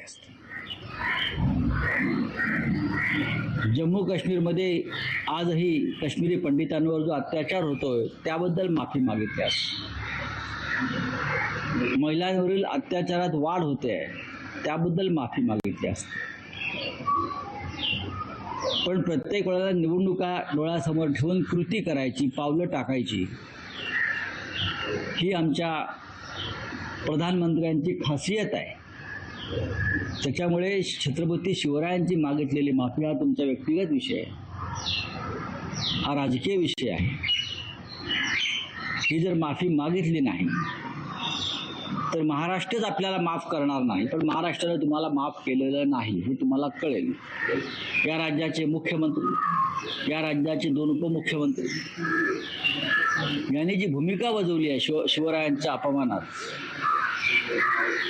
असते. जम्मू काश्मीरमध्ये आजही काश्मीरी पंडितांवर जो अत्याचार होतोय त्याबद्दल माफी मागितली असते. महिलांवरील अत्याचारात वाढ होते त्याबद्दल माफी मागितली असते. पण प्रत्येक वेळेला निवडणुका डोळ्यासमोर ठेवून कृती करायची, पावलं टाकायची, ही आमच्या प्रधानमंत्र्यांची खासियत आहे. त्याच्यामुळे छत्रपती शिवरायांची मागितलेली माफी हा तुमचा व्यक्तिगत विषय आहे, हा राजकीय विषय आहे. ही जर माफी मागितली नाही तर महाराष्ट्रच आपल्याला माफ करणार नाही, पण महाराष्ट्राने तुम्हाला माफ केलेलं नाही हे तुम्हाला कळेल. या राज्याचे मुख्यमंत्री, या राज्याचे 2 उपमुख्यमंत्री यांनी जी भूमिका बजावली आहे शिवरायांच्या अपमानात,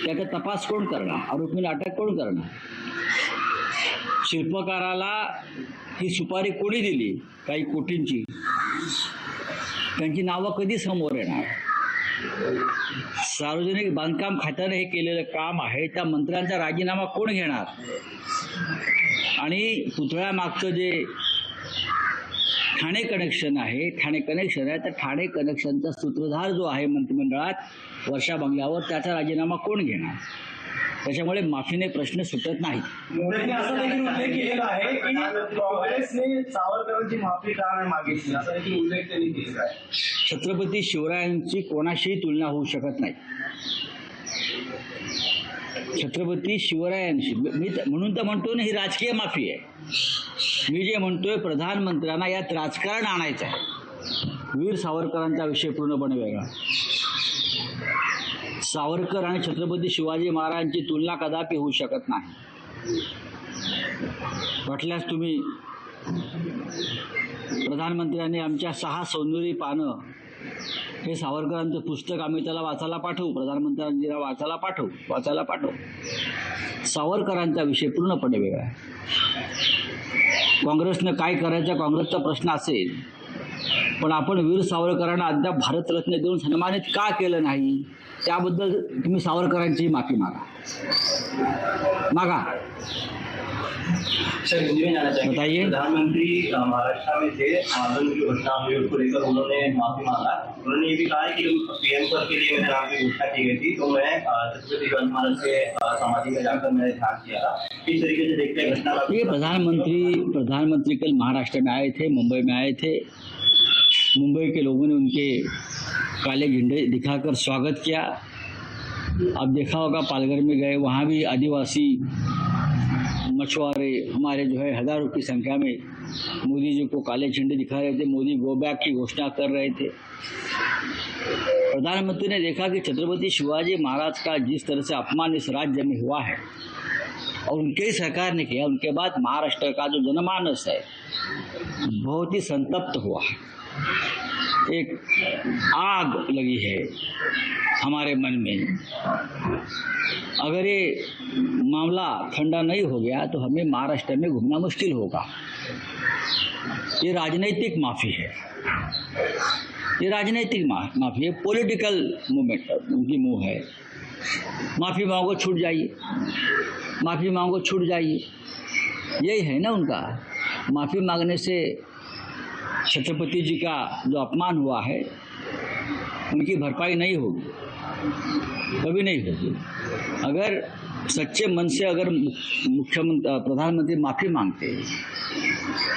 त्याचा तपास कोण करणार? आरोपीला अटक कोण करणार? शिल्पकाराला ही सुपारी कोणी दिली काही कोटींची? त्यांची नावं कधी समोर येणार? सार्वजनिक बांधकाम खात्याने हे केलेलं काम आहे, त्या मंत्र्यांचा राजीनामा कोण घेणार? आणि पुतळ्यामागचं जे ठाणे कनेक्शन आहे, तर ठाणे कनेक्शनचा सूत्रधार जो आहे मंत्रिमंडळात वर्षा बंगल्यावर, त्याचा राजीनामा कोण घेणार? त्याच्यामुळे माफीने प्रश्न सुटत नाही. मोदींनी असं देखील उल्लेख केलेला आहे की काँग्रेसने सावरकरांची माफी का नाही मागितली, असा देखील उल्लेख त्यांनी केलेला आहे. छत्रपती शिवरायांची कोणाशीही तुलना होऊ शकत नाही. छत्रपती शिवरायांशी मी म्हणून तर म्हणतो ना, ही राजकीय माफी आहे. मी जे म्हणतोय, प्रधानमंत्र्यांना यात राजकारण आणायचं आहे. वीर सावरकरांचा विषय पूर्णपणे वेगळा. सावरकर आणि छत्रपती शिवाजी महाराजांची तुलना कदापि होऊ शकत नाही. वाटल्यास तुम्ही प्रधानमंत्र्यांनी आमच्या 6 सौंदर्य पानं हे सावरकरांचं पुस्तक आम्ही त्याला वाचायला पाठवू, प्रधानमंत्र्यांना वाचायला पाठवू. सावरकरांचा विषय पूर्णपणे वेगळा आहे. काँग्रेसनं काय करायचं, काँग्रेसचा प्रश्न असेल, पण आपण वीर सावरकरांना अद्याप भारतरत्न देऊन सन्मानित का केलं नाही, त्याबद्दल तुम्ही सावरकरांची माफी मागा. सर, मुझे जानना चाहिए, प्रधानमंत्री महाराष्ट्र में थे, आंदोलन की घोषणा हुई, उसको लेकर उन्होंने माफी मांगा. उन्होंने ये भी कहा कि पीएम पद के लिए मेरे नाम की घोषणा की गई थी, तो मैं छत्रपति शिवाजी महाराज के समाधि में जाकर मैंने ध्यान किया था. इस तरीके से देखते हैं घटना. ये प्रधानमंत्री कल महाराष्ट्र में आए थे, मुंबई में आए थे. मुंबई के लोगों ने उनके काले झंडे दिखाकर स्वागत किया. आप देखा होगा पालघर में गए, वहाँ भी आदिवासी मछुआरे हमारे जो है हजारों की संख्या में मोदी जी को काले झंडे दिखा रहे थे. मोदी गो बैक की घोषणा कर रहे थे. प्रधानमंत्री ने देखा कि छत्रपति शिवाजी महाराज का जिस तरह से अपमान इस राज्य में हुआ है और उनके ही सरकार ने किया, उनके बाद महाराष्ट्र का जो जनमानस है बहुत ही संतप्त हुआ है. एक आग लगी है हमारे मन में. अगर ये मामला ठंडा नहीं हो गया तो हमें महाराष्ट्र में घूमना मुश्किल होगा. ये राजनीतिक माफी है, ये राजनीतिक माफी है, पॉलिटिकल मूवमेंट उनकी मुंह है. माफी मांगो छूट जाइए, माफी मांगो छूट जाइए, यही है ना उनका. माफी मांगने से छत्रपति जी का जो अपमान हुआ है उनकी भरपाई नहीं होगी, कभी नहीं होगी. अगर सच्चे मन से अगर प्रधानमंत्री माफ़ी मांगते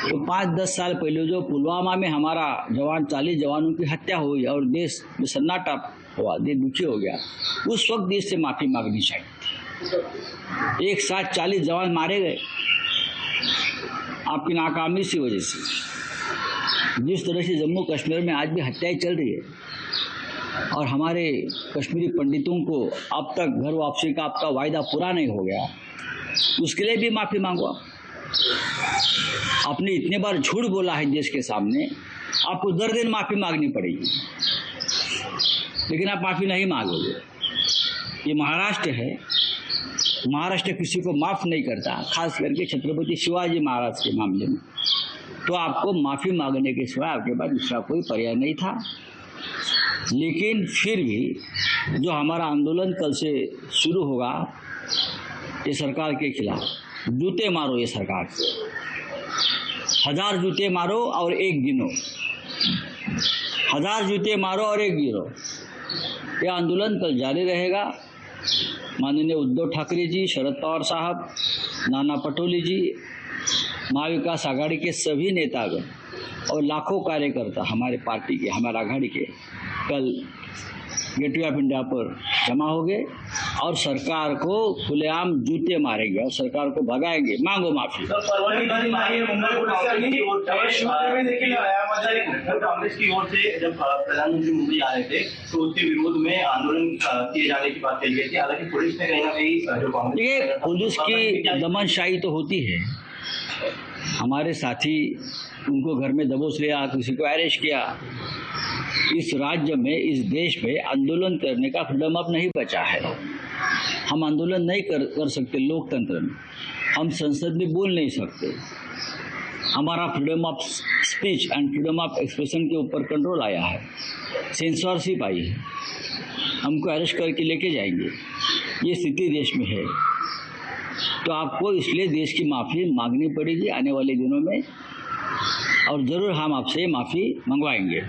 तो 5-10 साल पहले जो पुलवामा में हमारा 40 जवानों की हत्या हुई और देश में सन्नाटा हुआ, देश दुखी हो गया, उस वक्त देश से माफ़ी मांगनी चाहिए. एक साथ 40 जवान मारे गए आपकी नाकामी की वजह से. जिस तरह से जम्मू कश्मीर में आज भी हत्याएं चल रही है और हमारे कश्मीरी पंडितों को अब तक घर वापसी का आपका वायदा पूरा नहीं हो गया, उसके लिए भी माफ़ी मांगो. आपने इतने बार झूठ बोला है देश के सामने, आपको दर दिन माफ़ी मांगनी पड़ेगी, लेकिन आप माफ़ी नहीं मांगोगे. ये महाराष्ट्र है, महाराष्ट्र किसी को माफ़ नहीं करता, खास करके छत्रपति शिवाजी महाराज के मामले में. तो आपको माफ़ी मांगने के सिवाय आपके पास दूसरा कोई पर्याय नहीं था. लेकिन फिर भी जो हमारा आंदोलन कल से शुरू होगा ये सरकार के खिलाफ। जूते मारो ये सरकार, 1000 जूते मारो और एक गिनो, 1000 जूते मारो और एक गिनो। यह आंदोलन कल जारी रहेगा। माननीय उद्धव ठाकरे जी, शरद पवार साहब, नाना पटोले जी, महाविकास आघाड़ी के सभी नेतागण और लाखों कार्यकर्ता हमारे पार्टी के, हमारे आघाड़ी के कल गेटवे ऑफ इंडिया पर जमा हो गए और सरकार को खुलेआम जूते मारेंगे और सरकार को भगाएंगे। मांगो माफी। कांग्रेस की ओर से जब प्रधानमंत्री मुंबई आ रहे थे तो उसके विरोध में आंदोलन किए जाने की बात कही गई थी। हालांकि पुलिस ने कहीं ना कहीं जो कांग्रेस, देखिए पुलिस की दमनशाही तो होती है। हमारे साथी, उनको घर में दबोच लिया, किसी को अरेस्ट किया। इस राज्य में, इस देश में आंदोलन करने का फ्रीडम अब नहीं बचा है। हम आंदोलन नहीं कर सकते लोकतंत्र में, हम संसद में बोल नहीं सकते। हमारा freedom of speech and freedom of expression के ऊपर कंट्रोल आया है, सेंसरशिप आई है, हमको अरेस्ट करके लेके जाएंगे। ये स्थिति देश में है, तो आपको इसलिए देश की माफ़ी मांगनी पड़ेगी आने वाले दिनों में, और जरूर हम आपसे माफी मंगवाएंगे।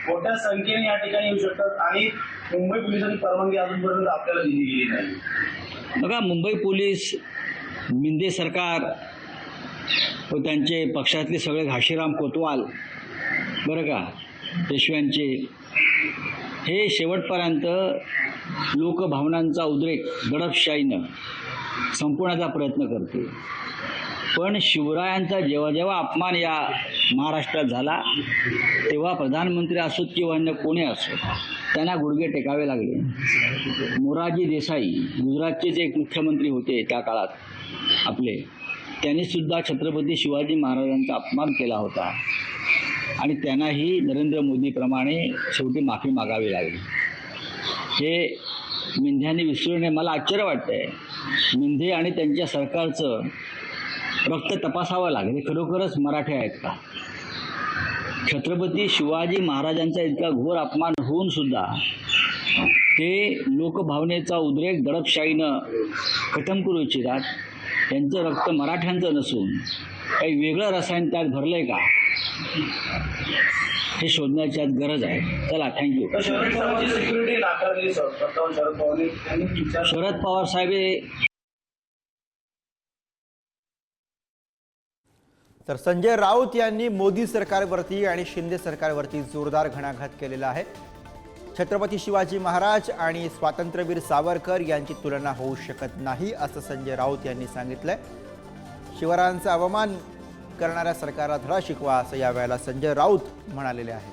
मोठ्या संख्येने या ठिकाणी येऊ शकतात आणि मुंबई पोलिसांनी परवानगी अजूनपर्यंत आपल्याला दिली गेली नाही। बघा, मुंबई पोलीस, मिंदे सरकार व त्यांचे पक्षातले सगळे घाशीराम कोतवाल, बरं का, पेशव्यांचे, हे शेवटपर्यंत लोकभावनांचा उद्रेक दडपशाहीनं संपवण्याचा प्रयत्न करते। पण शिवरायांचा जेव्हा जेव्हा अपमान या महाराष्ट्रात झाला तेव्हा प्रधानमंत्री असोत किंवा अन्य कोणी असो त्यांना गुडघे टेकावे लागले। मोरारजी देसाई गुजरातचेच एक मुख्यमंत्री होते त्या काळात आपले, त्यांनी सुद्धा छत्रपती शिवाजी महाराजांचा अपमान केला होता आणि त्यांनाही नरेंद्र मोदीप्रमाणे शेवटी माफी मागावी लागली। हे मिंध्यांनी विसरणे मला आश्चर्य वाटतंय। मिंधे आणि त्यांच्या सरकारचं रक्त तपासावं लागेल, खरोखरच मराठी आहेत का? छत्रपती शिवाजी महाराजांचा इतका घोर अपमान होऊन सुद्धा ते लोकभावनेचा उद्रेक दडपशाहीनं खतम करू इच्छितात। त्यांचं रक्त मराठ्यांचं नसून काही वेगळं रसायन त्यात भरलंय का, हे शोधण्याची आज गरज आहे। चला, थँक्यू। शरद पवार साहेब तर संजय राऊत यांनी मोदी सरकारवरती आणि शिंदे सरकारवरती जोरदार घणाघात केलेला आहे। छत्रपती शिवाजी महाराज आणि स्वातंत्र्यवीर सावरकर यांची तुलना होऊ शकत नाही असं संजय राऊत यांनी सांगितलंय। शिवरायांचा अवमान करणाऱ्या सरकारला धडा शिकवा असं यावेळेला संजय राऊत म्हणालेले आहेत।